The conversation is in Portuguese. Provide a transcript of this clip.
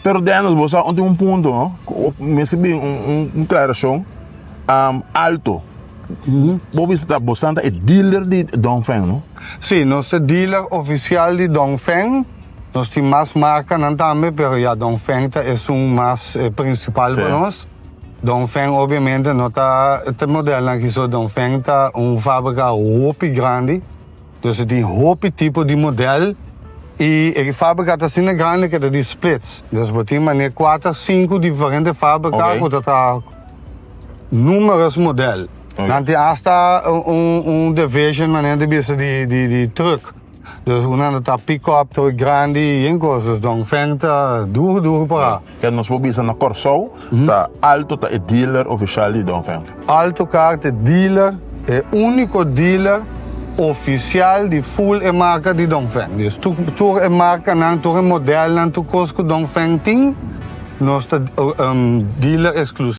Pero danos bosa onde ponto, no? Mesmo declaração alto. Bobi está bostante é dealer de Dongfeng, no? Sim, nós é dealer oficial de Dongfeng. Nós temos mais marca não também, pero já Dongfeng é mais principal para nós. Dongfeng, obviamente, não tá o modelo aqui só Dongfeng tá fábrica roupa grande, então tem roupa tipo de modelo e a fábrica tá sendo grande que é de splits, então tem maneira 4, 5 diferentes fábricas que tá números modelos. Dan tem hasta division maneira de truck. Dus we tá pick-up, truck grande e coisas. Dongfeng tá duro para. Que nós vamos na Corso, tá alto tá é dealer oficial de Dongfeng. Alto carta dealer, é único dealer oficial de full marca de Dongfeng. Dus tu marca não, tu modelo não, tu coisa que Dongfeng tem, nós tá dealer exclusivo.